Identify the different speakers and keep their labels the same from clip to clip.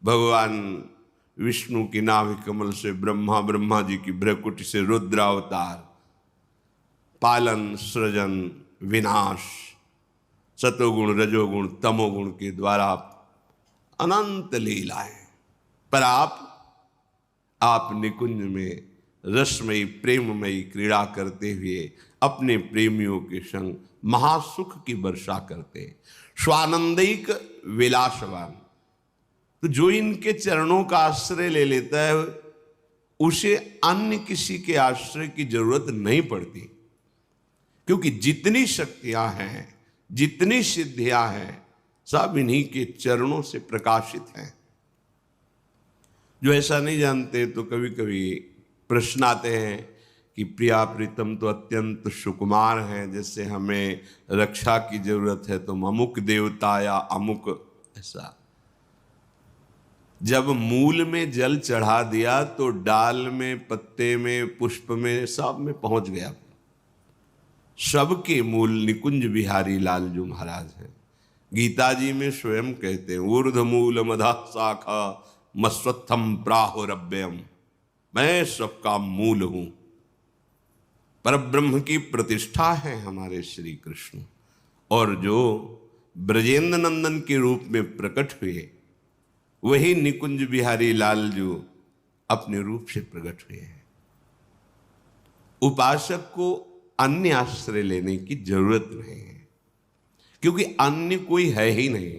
Speaker 1: भगवान विष्णु की नाभि कमल से ब्रह्मा, ब्रह्मा जी की भ्रकुटी से रुद्रावतार, पालन, सृजन, विनाश, सतोगुण, रजोगुण, तमोगुण के द्वारा अनंत लीलाएं। पर आप निकुंज में रसमयी प्रेममयी क्रीड़ा करते हुए अपने प्रेमियों के संग महासुख की वर्षा करते, स्वानंदिक विलासवान। तो जो इनके चरणों का आश्रय ले लेता है उसे अन्य किसी के आश्रय की जरूरत नहीं पड़ती, क्योंकि जितनी शक्तियां हैं, जितनी सिद्धियां हैं, सब इन्हीं के चरणों से प्रकाशित हैं। जो ऐसा नहीं जानते तो कभी कभी प्रश्न आते हैं कि प्रिया प्रीतम तो अत्यंत सुकुमार हैं, जैसे हमें रक्षा की जरूरत है तो अमुक देवता या अमुक ऐसा। जब मूल में जल चढ़ा दिया तो डाल में, पत्ते में, पुष्प में, सब में पहुंच गया। सबके मूल निकुंज बिहारी लाल जो महाराज हैं। गीता जी में स्वयं कहते हैं, ऊर्ध्व मूल मधा शाखा मस्वत्थम प्राहुरव्ययम, मैं सबका मूल हूं। पर ब्रह्म की प्रतिष्ठा है हमारे श्री कृष्ण, और जो ब्रजेंद्र नंदन के रूप में प्रकट हुए वही निकुंज बिहारी लाल जो अपने रूप से प्रकट हुए हैं। उपासक को अन्य आश्रय लेने की जरूरत नहीं है, क्योंकि अन्य कोई है ही नहीं।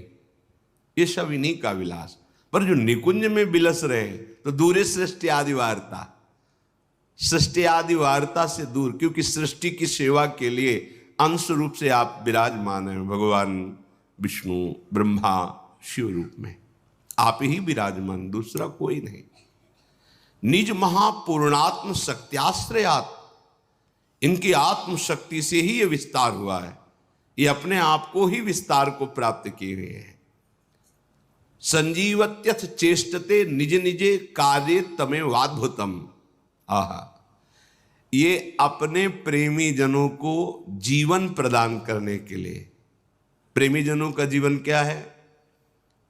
Speaker 1: ये सब इन्हीं का विलास। पर जो निकुंज में विलस रहे तो दूरे सृष्टि आदि वार्ता, सृष्टि आदि वार्ता से दूर, क्योंकि सृष्टि की सेवा के लिए अंश रूप से आप विराजमान हैं भगवान विष्णु, ब्रह्मा, शिव रूप में आप ही विराजमान, दूसरा कोई नहीं। निज महापूर्णात्म शक्त्याश्रयात, इनकी आत्म शक्ति से ही यह विस्तार हुआ है। ये अपने आप को ही विस्तार को प्राप्त किए हुए हैं। संजीवत्यथ चेष्टते निज निजे कार्य तमेवाद्भुतम। आहा, ये अपने प्रेमी जनों को जीवन प्रदान करने के लिए। प्रेमी जनों का जीवन क्या है?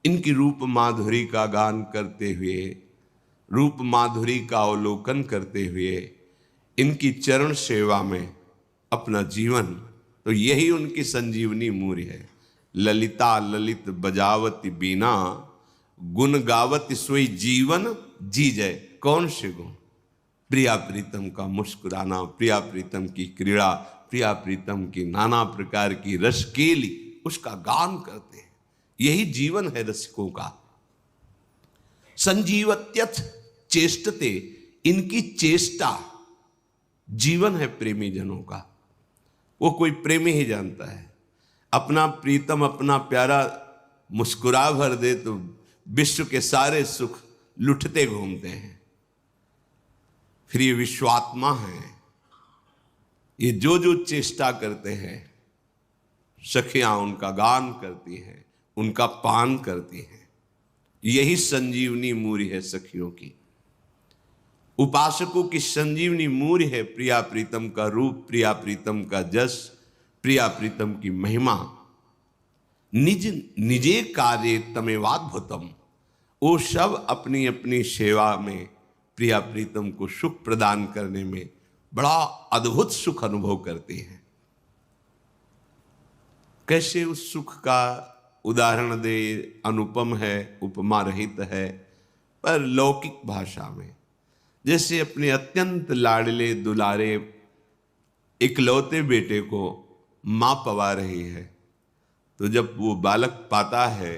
Speaker 1: इनकी रूप माधुरी का गान करते हुए, रूप माधुरी का अवलोकन करते हुए, इनकी चरण सेवा में अपना जीवन, तो यही उनकी संजीवनी मूर्य है। ललिता ललित बजावती बीना, गुण गावती सोई जीवन जी जय। कौन से गुण? प्रिया प्रीतम का मुस्कुराना, प्रिया प्रीतम की क्रीड़ा, प्रिया प्रीतम की नाना प्रकार की रसकेली, उसका गान करते हैं। यही जीवन है रसिकों का। संजीवत्यथ चेष्टते, इनकी चेष्टा जीवन है प्रेमी जनों का। वो कोई प्रेमी ही जानता है। अपना प्रीतम, अपना प्यारा मुस्कुरा भर दे तो विश्व के सारे सुख लुटते घूमते हैं। फिर ये विश्वात्मा हैं, ये जो जो चेष्टा करते हैं, सखियां उनका गान करती हैं, उनका पान करती हैं। यही संजीवनी मूर्य है सखियों की। उपासकों की संजीवनी मूर्य है प्रिया प्रीतम का रूप, प्रिया प्रीतम का जस, प्रिया प्रीतम की महिमा। निज निजे कार्य तमेवाद्भुतम, वो सब अपनी अपनी सेवा में प्रिया प्रीतम को सुख प्रदान करने में बड़ा अद्भुत सुख अनुभव करते हैं। कैसे उस सुख का उदाहरण दे? अनुपम है, उपमा रहित है। पर लौकिक भाषा में, जैसे अपने अत्यंत लाडले दुलारे इकलौते बेटे को माँ पवा रही है, तो जब वो बालक पाता है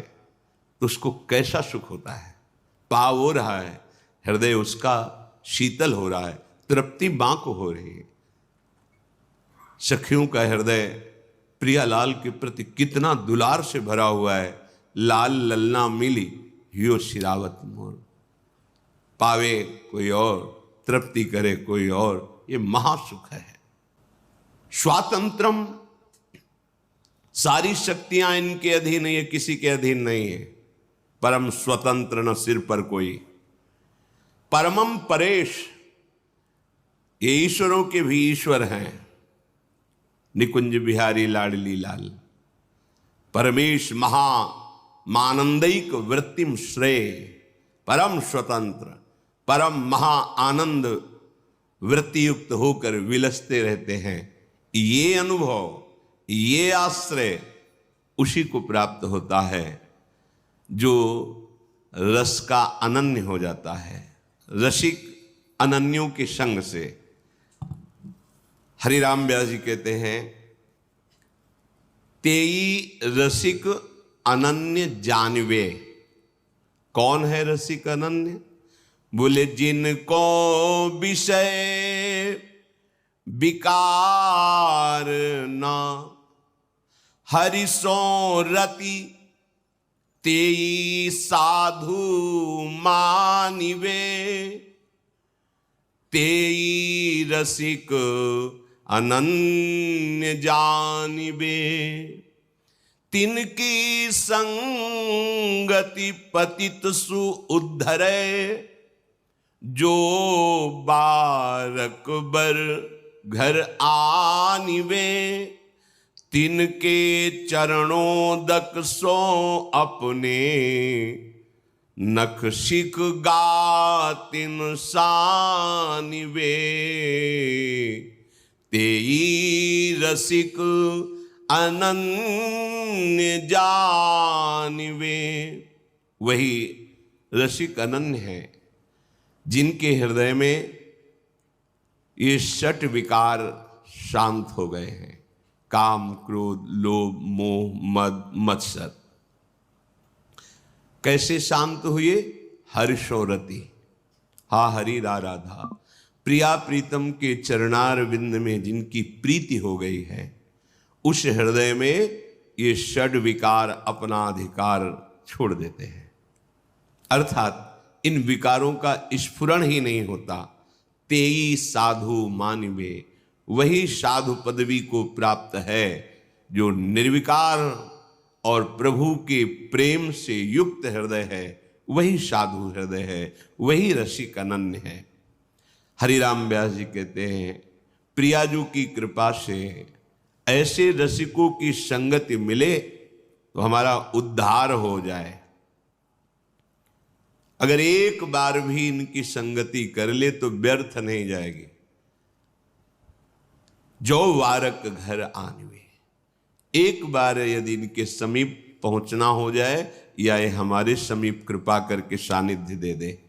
Speaker 1: तो उसको कैसा सुख होता है। पाव हो रहा है, हृदय उसका शीतल हो रहा है, तृप्ति मां को हो रही है। सखियों का हृदय प्रिया लाल के प्रति कितना दुलार से भरा हुआ है। लाल ललना मिली यो शिरावत मोर, पावे कोई और, तृप्ति करे कोई और, ये महासुख है। स्वातंत्रम, सारी शक्तियां इनके अधीन है, ये किसी के अधीन नहीं है। परम स्वतंत्र न सिर पर कोई। परमम परेश, ये ईश्वरों के भी ईश्वर हैं। निकुंज बिहारी लाडली लाल परमेश महा मानंदिक वृत्तिम श्रेय, परम स्वतंत्र, परम महा आनंद वृत्ति युक्त होकर विलसते रहते हैं। ये अनुभव, ये आश्रय उसी को प्राप्त होता है जो रस का अनन्य हो जाता है, रसिक अनन्यों के संग से। हरिराम व्यास जी कहते हैं, तेई रसिक अनन्य जानवे। कौन है रसिक अनन्य? बोले जिनको विषय विकार न हरि सो रति, तेई साधु मानिवे। तेई रसिक अनन्य जानिबे। तिनकी संगति पतित सु उद्धरे, जो बारक बर घर आनिवे। तिनके चरणों दक सो अपने, नख शिख गातिन सानिवे। तेई रसिक अनन्य जानिवे। वही रसिक अनन्य है जिनके हृदय में ये षट विकार शांत हो गए हैं, काम क्रोध लोभ मोह मद मत्सर। कैसे शांत हुए? हर्षोरति, हा हरि रा राधा। प्रिया प्रीतम के चरणार विंद में जिनकी प्रीति हो गई है, उस हृदय में ये षड विकार अपना अधिकार छोड़ देते हैं। अर्थात इन विकारों का स्फुरण ही नहीं होता। तेई साधु मानिवे, वही साधु पदवी को प्राप्त है जो निर्विकार और प्रभु के प्रेम से युक्त हृदय है। वही साधु हृदय है, वही रसिक अनन्य है। हरिराम व्यास जी कहते हैं, प्रियाजू की कृपा से ऐसे रसिकों की संगति मिले तो हमारा उद्धार हो जाए। अगर एक बार भी इनकी संगति कर ले तो व्यर्थ नहीं जाएगी। जो वारक घर आनवे, एक बार यदि इनके समीप पहुंचना हो जाए या ये हमारे समीप कृपा करके सानिध्य दे दे,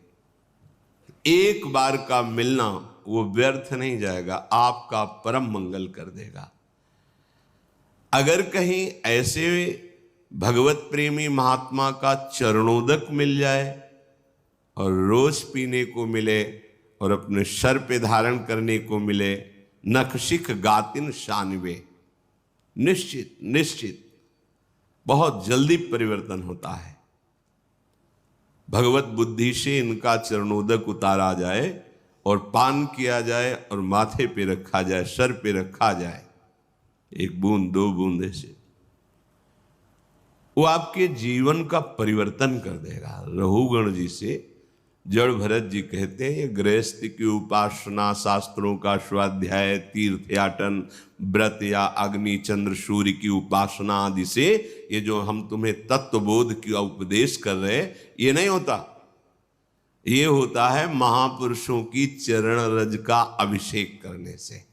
Speaker 1: एक बार का मिलना वो व्यर्थ नहीं जाएगा, आपका परम मंगल कर देगा। अगर कहीं ऐसे भगवत प्रेमी महात्मा का चरणोदक मिल जाए और रोज पीने को मिले और अपने सर पे धारण करने को मिले, नखशिख गातिन शानवे, निश्चित निश्चित बहुत जल्दी परिवर्तन होता है। भगवत बुद्धि से इनका चरणोदक उतारा जाए और पान किया जाए और माथे पे रखा जाए, सर पे रखा जाए, एक बूंद दो बूंदे से वो आपके जीवन का परिवर्तन कर देगा। रघुगण जी से जड़ भरत जी कहते हैं, गृहस्थ की उपासना, शास्त्रों का स्वाध्याय, तीर्थयाटन, व्रत या अग्नि चंद्र सूर्य की उपासना आदि से ये जो हम तुम्हें तत्वबोध की उपदेश कर रहे हैं, ये नहीं होता। ये होता है महापुरुषों की चरण रज का अभिषेक करने से।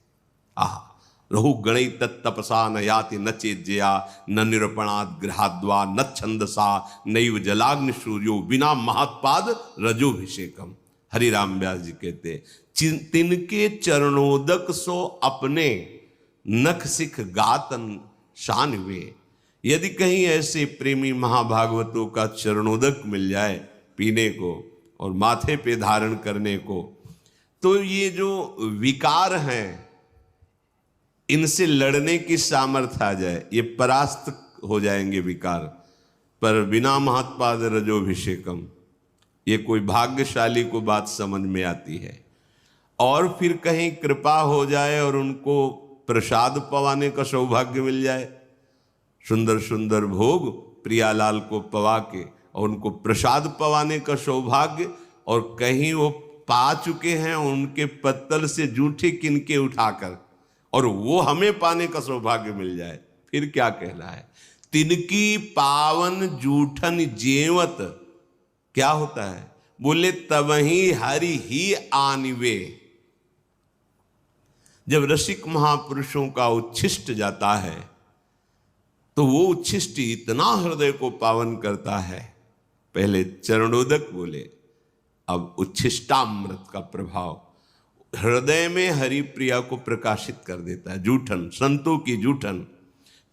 Speaker 1: आह, रहु गणै तत्तपसा न याति न चेज्जया, न निरूपणात् गृहाद्वा न छंदसा, नैव जलाग्नि सूर्यो बिना महत्पाद रजोभिषेकम। हरिराम व्यास जी कहते, तिनके चरणोदक सो अपने, नख सिख गातन शानवे। यदि कहीं ऐसे प्रेमी महाभागवतों का चरणोदक मिल जाए पीने को और माथे पे धारण करने को, तो ये जो विकार हैं इनसे लड़ने की सामर्थ्य आ जाए, ये परास्त हो जाएंगे विकार। पर बिना महत्पाद रजोभिषेकम, ये कोई भाग्यशाली को बात समझ में आती है। और फिर कहीं कृपा हो जाए और उनको प्रसाद पवाने का सौभाग्य मिल जाए, सुंदर सुंदर भोग प्रियालाल को पवा के और उनको प्रसाद पवाने का सौभाग्य, और कहीं वो पा चुके हैं उनके पत्तल से जूठे किनके उठाकर, और वो हमें पाने का सौभाग्य मिल जाए, फिर क्या कहना है। तिनकी पावन जूठन जेवत, क्या होता है? बोले तबहि हरि ही आनिवे। जब रसिक महापुरुषों का उच्छिष्ट जाता है तो वो उच्छिष्ट इतना हृदय को पावन करता है। पहले चरणोदक बोले, अब उच्छिष्टामृत का प्रभाव हृदय में हरि प्रिया को प्रकाशित कर देता है। जूठन, संतों की जूठन,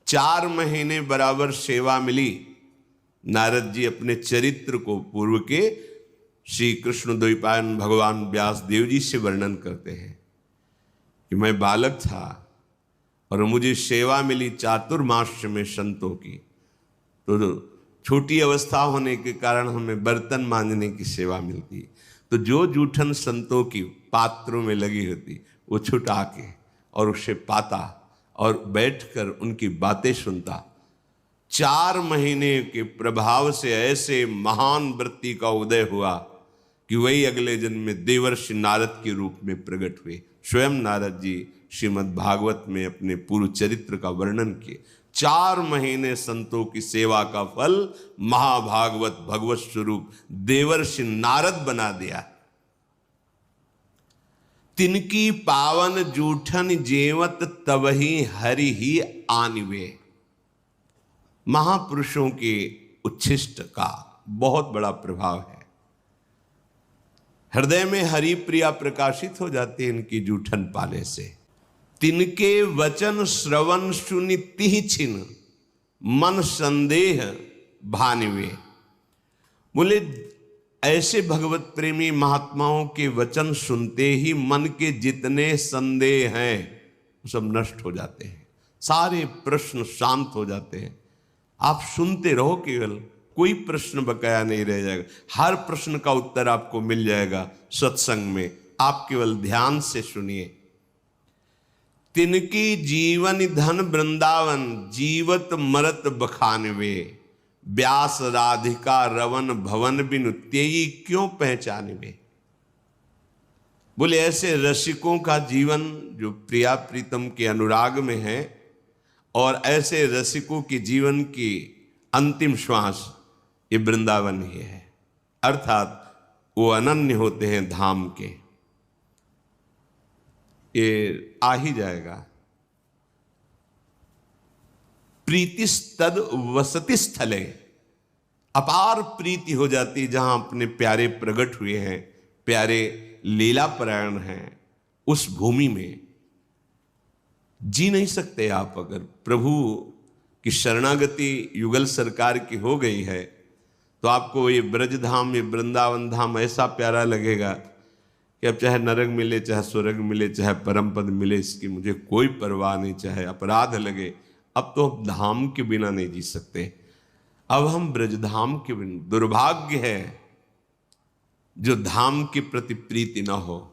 Speaker 1: 4 महीने बराबर सेवा मिली। नारद जी अपने चरित्र को पूर्व के श्री कृष्ण द्वैपायन भगवान व्यास देव जी से वर्णन करते हैं कि मैं बालक था और मुझे सेवा मिली चातुर्मास्य में संतों की। तो छोटी अवस्था होने के कारण हमें बर्तन मांजने की सेवा मिलती। तो जो जूठन संतों की पात्रों में लगी होती वो छुटा के और उसे पाता और बैठकर उनकी बातें सुनता। 4 महीने के प्रभाव से ऐसे महान वृत्ति का उदय हुआ कि वही अगले जन्म में देवर्षि नारद के रूप में प्रकट हुए। स्वयं नारद जी श्रीमद् भागवत में अपने पूर्व चरित्र का वर्णन किए। 4 महीने संतों की सेवा का फल महाभागवत भगवत स्वरूप देवर्षि नारद बना दिया। तिनकी पावन जूठन जेवत तबहि हरि ही आनिवे। महापुरुषों के उच्छिष्ट का बहुत बड़ा प्रभाव है। हृदय में हरि प्रिया प्रकाशित हो जाती है इनकी जूठन पाने से। तिनके वचन श्रवण सुनि तिहि छिन मन संदेह भानिवे। बोले ऐसे भगवत प्रेमी महात्माओं के वचन सुनते ही मन के जितने संदेह हैं सब नष्ट हो जाते हैं, सारे प्रश्न शांत हो जाते हैं। आप सुनते रहो, केवल कोई प्रश्न बकाया नहीं रह जाएगा। हर प्रश्न का उत्तर आपको मिल जाएगा सत्संग में। आप केवल ध्यान से सुनिए। तिनकी जीवन धन वृंदावन जीवत मरत बखानवे। व्यास राधिका रवन भवन बिनु तेई क्यों पहचानवे। बोले ऐसे रसिकों का जीवन जो प्रिया प्रीतम के अनुराग में है और ऐसे रसिकों की जीवन की अंतिम श्वास ये वृंदावन ही है। अर्थात वो अनन्य होते हैं धाम के। ये आ ही जाएगा। प्रीतिस्तद वसति स्थले। अपार प्रीति हो जाती जहां अपने प्यारे प्रकट हुए हैं, प्यारे लीला परायण हैं, उस भूमि में जी नहीं सकते आप। अगर प्रभु की शरणागति युगल सरकार की हो गई है तो आपको ये ब्रज धाम, ये वृंदावन धाम ऐसा प्यारा लगेगा कि अब चाहे नरक मिले, चाहे स्वर्ग मिले, चाहे परम पद मिले, इसकी मुझे कोई परवाह नहीं। चाहे अपराध लगे, अब तो हम धाम के बिना नहीं जी सकते। अब हम ब्रजधाम के बिना, दुर्भाग्य है जो धाम के प्रति प्रीति ना हो,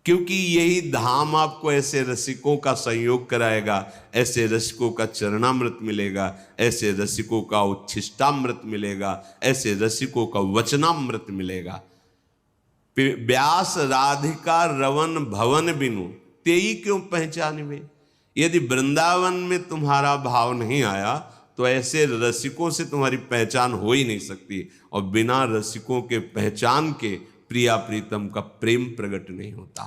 Speaker 1: क्योंकि यही धाम आपको ऐसे रसिकों का संयोग कराएगा, ऐसे रसिकों का चरणामृत मिलेगा, ऐसे रसिकों का उच्छिष्टामृत मिलेगा, ऐसे रसिकों का वचनामृत मिलेगा। व्यास राधिका रवन भवन बिनु तेई क्यों पहचानवे। यदि वृंदावन में तुम्हारा भाव नहीं आया तो ऐसे रसिकों से तुम्हारी पहचान हो ही नहीं सकती, और बिना रसिकों के पहचान के प्रिया प्रीतम का प्रेम प्रकट नहीं होता।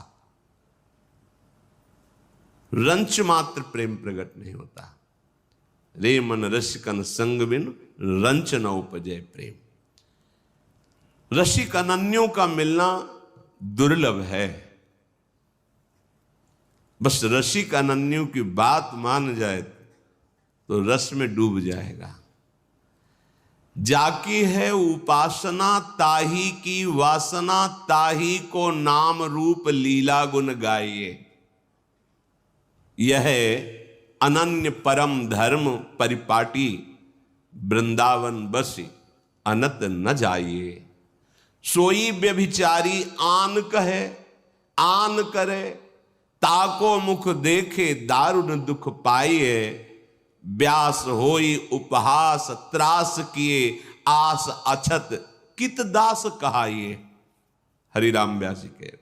Speaker 1: रंच मात्र प्रेम प्रकट नहीं होता। रे मन रसिकन संग बिन रंच न उपजय प्रेम। रसिक अनन्यों का मिलना दुर्लभ है। बस रसिक अनन्यों की बात मान जाए तो रस में डूब जाएगा। जाकी है उपासना ताही की वासना, ताही को नाम रूप लीला गुण गाइए। यह अनन्य परम धर्म परिपाटी, वृंदावन बसी अनत न जाइए। सोई व्यभिचारी आन कहे आन करे, ताको मुख देखे दारुण दुख पाइए। व्यास होई उपहास त्रास किए, आस अछत कित दास कहाइए। हरिराम व्यास जी कह,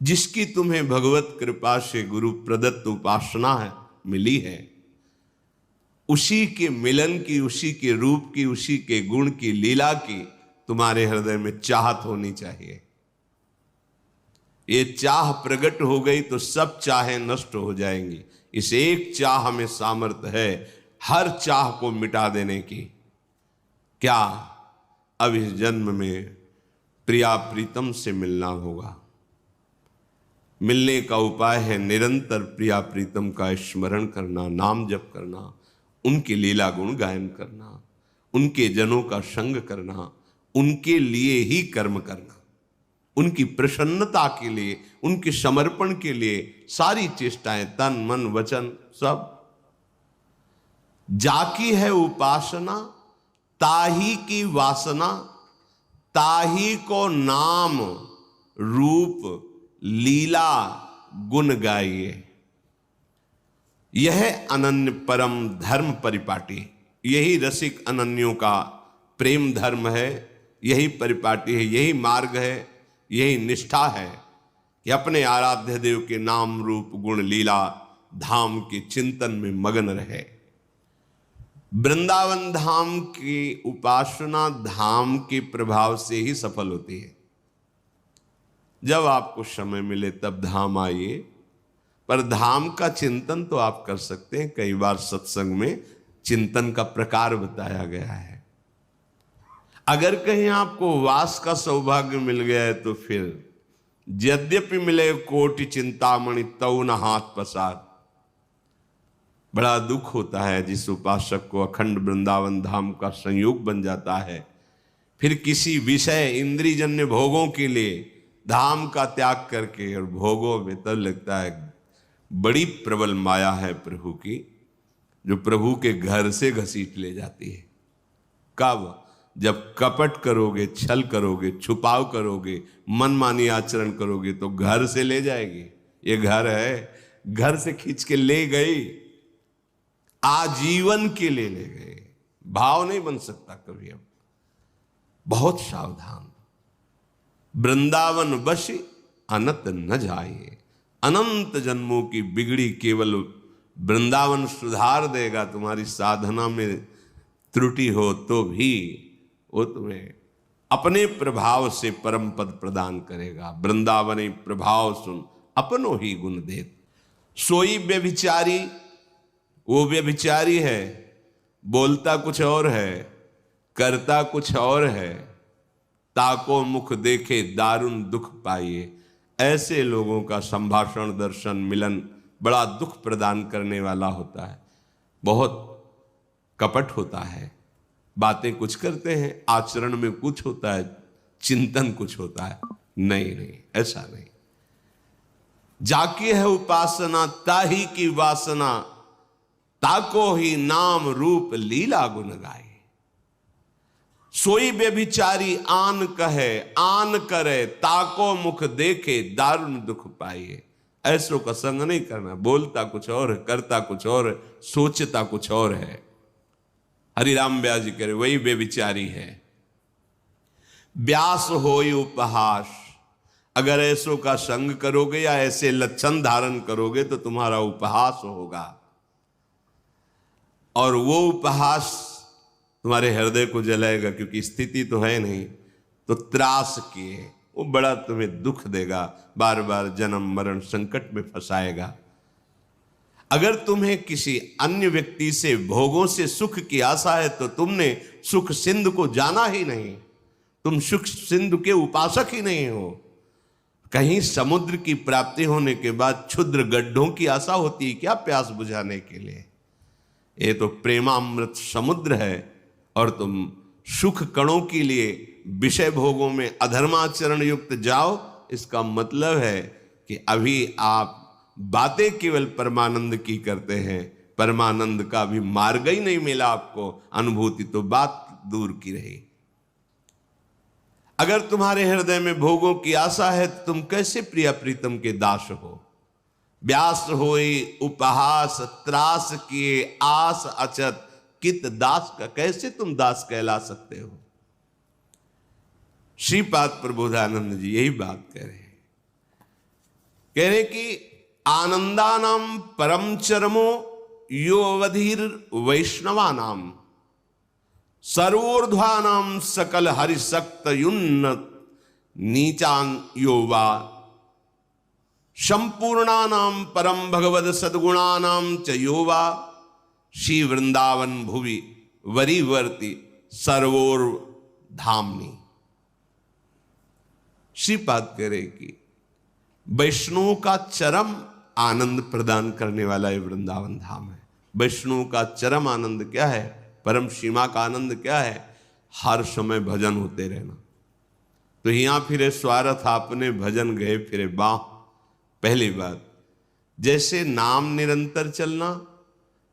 Speaker 1: जिसकी तुम्हें भगवत कृपा से गुरु प्रदत्त उपासना है मिली है, उसी के मिलन की, उसी के रूप की, उसी के गुण की, लीला की तुम्हारे हृदय में चाहत होनी चाहिए। ये चाह प्रकट हो गई तो सब चाहें नष्ट हो जाएंगी। इस एक चाह में सामर्थ्य है हर चाह को मिटा देने की। क्या? अब इस जन्म में प्रिया प्रीतम से मिलना होगा। मिलने का उपाय है निरंतर प्रिया प्रीतम का स्मरण करना, नाम जप करना, उनके लीला गुण गायन करना, उनके जनों का संग करना, उनके लिए ही कर्म करना, उनकी प्रसन्नता के लिए, उनके समर्पण के लिए सारी चेष्टाएं, तन मन वचन सब। जाकी है उपासना ताही की वासना, ताही को नाम रूप लीला गुण गाइए। यह अनन्य परम धर्म परिपाटी, यही रसिक अनन्यों का प्रेम धर्म है, यही परिपाटी है, यही मार्ग है, यही निष्ठा है कि अपने आराध्य देव के नाम रूप गुण लीला धाम के चिंतन में मगन रहे। वृंदावन धाम की उपासना धाम के प्रभाव से ही सफल होती है। जब आपको समय मिले तब धाम आइए, पर धाम का चिंतन तो आप कर सकते हैं। कई बार सत्संग में चिंतन का प्रकार बताया गया है। अगर कहीं आपको वास का सौभाग्य मिल गया है तो फिर यद्यपि मिले कोटि चिंतामणि तऊ न हाथ पसार। बड़ा दुख होता है जिस उपासक को अखंड वृंदावन धाम का संयोग बन जाता है, फिर किसी विषय इंद्रियजन्य भोगों के लिए धाम का त्याग करके, और भोगों में तब लगता है बड़ी प्रबल माया है प्रभु की, जो प्रभु के घर से घसीट ले जाती है। कब? जब कपट करोगे, छल करोगे, छुपाव करोगे, मनमानी आचरण करोगे तो घर से ले जाएगी। ये घर है, घर से खींच के ले गई, आजीवन के लिए ले गए। भाव नहीं बन सकता कभी। अब बहुत सावधान। वृंदावन बश अनत न जाइए। अनंत जन्मों की बिगड़ी केवल वृंदावन सुधार देगा। तुम्हारी साधना में त्रुटि हो तो भी वो तुम्हें अपने प्रभाव से परम पद प्रदान करेगा। वृंदावनी प्रभाव सुन अपनो ही गुण देत। सोई व्यभिचारी, वो व्यभिचारी है, बोलता कुछ और है, करता कुछ और है, ताको मुख देखे दारुण दुख पाइए। ऐसे लोगों का संभाषण, दर्शन, मिलन बड़ा दुख प्रदान करने वाला होता है। बहुत कपट होता है, बातें कुछ करते हैं, आचरण में कुछ होता है, चिंतन कुछ होता है। नहीं नहीं, ऐसा नहीं। जाकी है उपासना ताही की वासना, ताको ही नाम रूप लीला गुण गाए। सोई व्यभिचारी आन कहे आन करे, ताको मुख देखे दारुण दुख पाइए। ऐसों का संग नहीं करना। बोलता कुछ और है, करता कुछ और है, सोचता कुछ और है। हरिराम व्यास जी कह रहे वही व्यभिचारी है। व्यास होय उपहास, अगर ऐसों का संग करोगे या ऐसे लक्षण धारण करोगे तो तुम्हारा उपहास होगा, और वो उपहास तुम्हारे हृदय को जलाएगा, क्योंकि स्थिति तो है नहीं। तो त्रास किए, वो बड़ा तुम्हें दुख देगा, बार बार जन्म मरण संकट में फंसाएगा। अगर तुम्हें किसी अन्य व्यक्ति से भोगों से सुख की आशा है तो तुमने सुख सिंधु को जाना ही नहीं, तुम सुख सिंधु के उपासक ही नहीं हो। कहीं समुद्र की प्राप्ति होने के बाद क्षुद्र गड्ढों की आशा होती है क्या प्यास बुझाने के लिए? ये तो प्रेमामृत समुद्र है, और तुम सुख कणों के लिए विषय भोगों में अधर्माचरण युक्त जाओ। इसका मतलब है कि अभी आप बातें केवल परमानंद की करते हैं, परमानंद का भी मार्ग ही नहीं मिला आपको। अनुभूति तो बात दूर की रही। अगर तुम्हारे हृदय में भोगों की आशा है तो तुम कैसे प्रिया प्रीतम के दास हो? व्यास होई उपहास त्रास किए आस अचत, कित दास का कैसे तुम दास कहला सकते हो? श्रीपाद प्रबोधानंद जी यही बात कह रहे कि आनंदानाम परम चरमो यो अवधीर वैष्णवानाम सर्वोर्ध्वानाम सकल हरिशक्त युन्नत नीचान योवा संपूर्णानाम परम भगवद सद्गुणानाम च योवा श्री वृंदावन भुवि वरीवर्ति सर्वोर धामनी। श्रीपाद करे कि वैष्णव का चरम आनंद प्रदान करने वाला ये वृंदावन धाम है। वैष्णव का चरम आनंद क्या है, परम सीमा का आनंद क्या है? हर समय भजन होते रहना। तो यहाँ फिरे स्वार्थ आपने भजन गए फिरे बाह। पहली बात, जैसे नाम निरंतर चलना,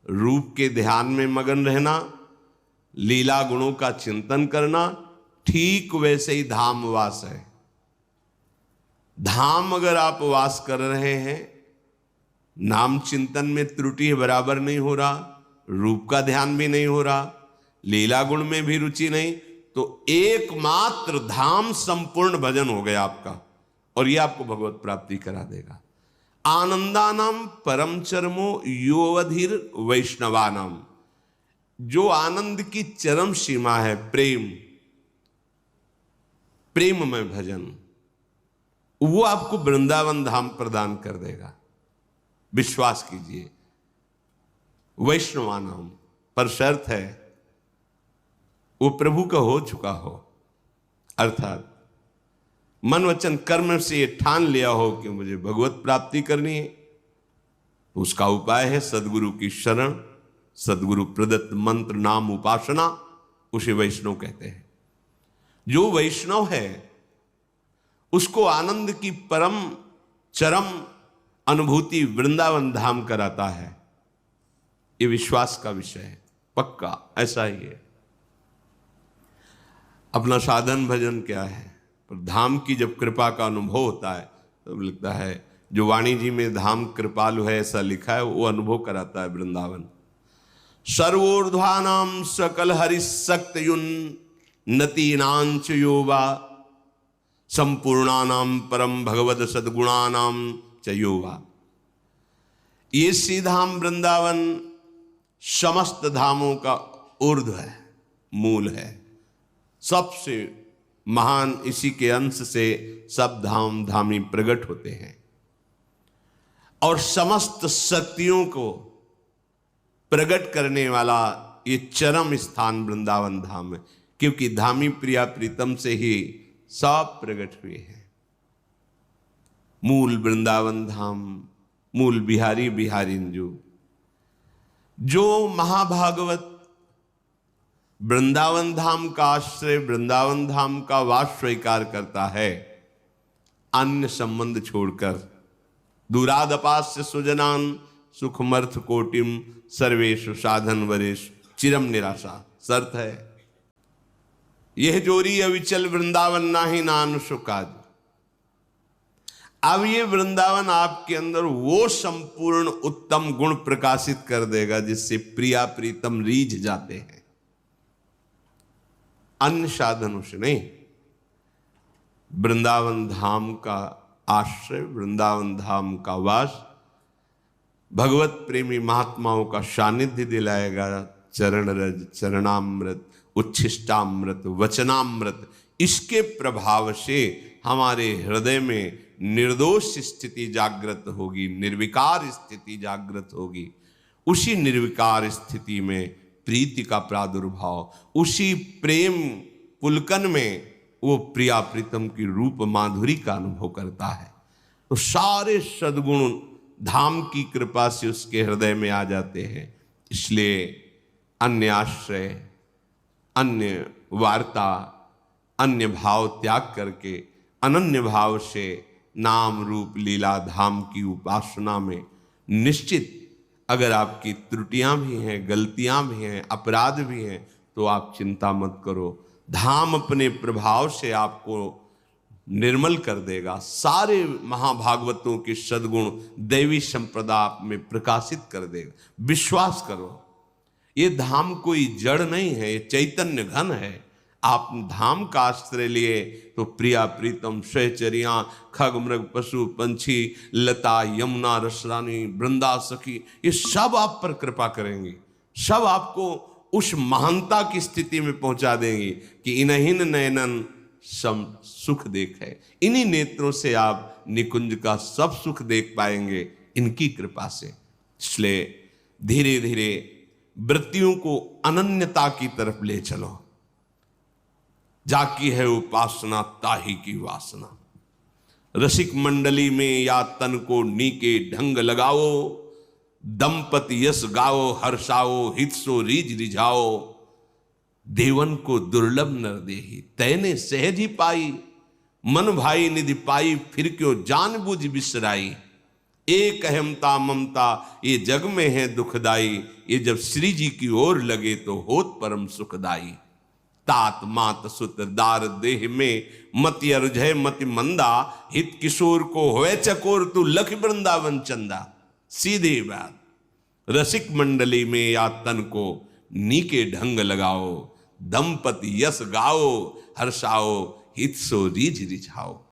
Speaker 1: रूप के ध्यान में मगन रहना, लीला गुणों का चिंतन करना, ठीक वैसे ही धाम वास है। धाम अगर आप वास कर रहे हैं, नाम चिंतन में त्रुटि बराबर नहीं हो रहा, रूप का ध्यान भी नहीं हो रहा, लीला गुण में भी रुचि नहीं, तो एकमात्र धाम संपूर्ण भजन हो गया आपका, और यह आपको भगवत प्राप्ति करा देगा। आनंदानाम परम चरमो योवधिर वैष्णवानाम, जो आनंद की चरम सीमा है प्रेम, प्रेम में भजन, वो आपको वृंदावन धाम प्रदान कर देगा। विश्वास कीजिए। वैष्णवानाम पर शर्त है वो प्रभु का हो चुका हो, अर्थात मन वचन कर्म से ये ठान लिया हो कि मुझे भगवत प्राप्ति करनी है। उसका उपाय है सदगुरु की शरण, सदगुरु प्रदत्त मंत्र नाम उपासना, उसे वैष्णव कहते हैं। जो वैष्णव है उसको आनंद की परम चरम अनुभूति वृंदावन धाम कराता है। ये विश्वास का विषय है, पक्का ऐसा ही है। अपना साधन भजन क्या है, पर धाम की जब कृपा का अनुभव होता है तो लिखता है, जो वाणी जी में धाम कृपालु है ऐसा लिखा है, वो अनुभव कराता है वृंदावन। सर्वोर्ध्वानाम सकल हरिशक्त नतीनांच योवा संपूर्णानाम परम भगवद सद्गुणानाम च योवा। ये श्री धाम वृंदावन समस्त धामों का ऊर्ध्व है, मूल है, सबसे महान, इसी के अंश से सब धाम धामी प्रकट होते हैं। और समस्त शक्तियों को प्रकट करने वाला ये चरम स्थान वृंदावन धाम है, क्योंकि धामी प्रिया प्रीतम से ही सब प्रकट हुए हैं। मूल वृंदावन धाम, मूल बिहारी बिहारिंजू। जो महाभागवत वृंदावन धाम का आश्रय, वृंदावन धाम का वास स्वीकार करता है, अन्य संबंध छोड़कर, दूरादपास्य सुजनान सुखमर्थ कोटिम सर्वेशु साधन वरेश चिरम निराशा। शर्त है यह जोरी अविचल वृंदावन नाही नान सुकाज। अब ये वृंदावन आपके अंदर वो संपूर्ण उत्तम गुण प्रकाशित कर देगा जिससे प्रिया प्रीतम रीझ जाते हैं, अन्य साधनों से नहीं। वृंदावन धाम का आश्रय, वृंदावन धाम का वास भगवत प्रेमी महात्माओं का सानिध्य दिलाएगा। चरण रज, चरणामृत, उच्छिष्टामृत, वचनामृत, इसके प्रभाव से हमारे हृदय में निर्दोष स्थिति जागृत होगी, निर्विकार स्थिति जागृत होगी। उसी निर्विकार स्थिति में प्रीति का प्रादुर्भाव, उसी प्रेम पुलकन में वो प्रिया प्रीतम की रूप माधुरी का अनुभव करता है। तो सारे सद्गुण धाम की कृपा से उसके हृदय में आ जाते हैं। इसलिए अन्य आश्रय, अन्य वार्ता, अन्य भाव त्याग करके अनन्य भाव से नाम रूप लीला धाम की उपासना में निश्चित, अगर आपकी त्रुटियां भी हैं, गलतियां भी हैं, अपराध भी हैं, तो आप चिंता मत करो। धाम अपने प्रभाव से आपको निर्मल कर देगा। सारे महाभागवतों के सद्गुण दैवी संप्रदा में प्रकाशित कर देगा। विश्वास करो, ये धाम कोई जड़ नहीं है, ये चैतन्य घन है। आप धाम का आश्रय लिए तो प्रिया प्रीतम सहचरियां, खग मृग पशु पंछी, लता यमुना रसरानी, वृंदा सखी, ये सब आप पर कृपा करेंगे। सब आपको उस महानता की स्थिति में पहुंचा देंगे कि इन्हिन नयनन सम सुख देखे। इन्हीं नेत्रों से आप निकुंज का सब सुख देख पाएंगे इनकी कृपा से। इसलिए धीरे धीरे वृत्तियों को अनन्यता की तरफ ले चलो। जाकी है उपासना ताही की वासना। रसिक मंडली में या तन को नीके ढंग लगाओ, दंपति यश गाओ हर्षाओ हित सो रीज रिझाओ। देवन को दुर्लभ नर देही तैने सहज ही पाई, मन भाई निधि पाई फिर क्यों जान बुझ बिसराई। एक अहमता ममता ये जग में है दुखदाई, ये जब श्री जी की ओर लगे तो होत परम सुखदाई। तात मात सुत दार देह में मति अर्जय मति मंदा, हित किशोर को होए चकोर तू लख वृंदावन चंदा। सीधी बात, रसिक मंडली में या तन को नीके ढंग लगाओ, दंपति यश गाओ हर्षाओ हित सो रीझ रिझाओ।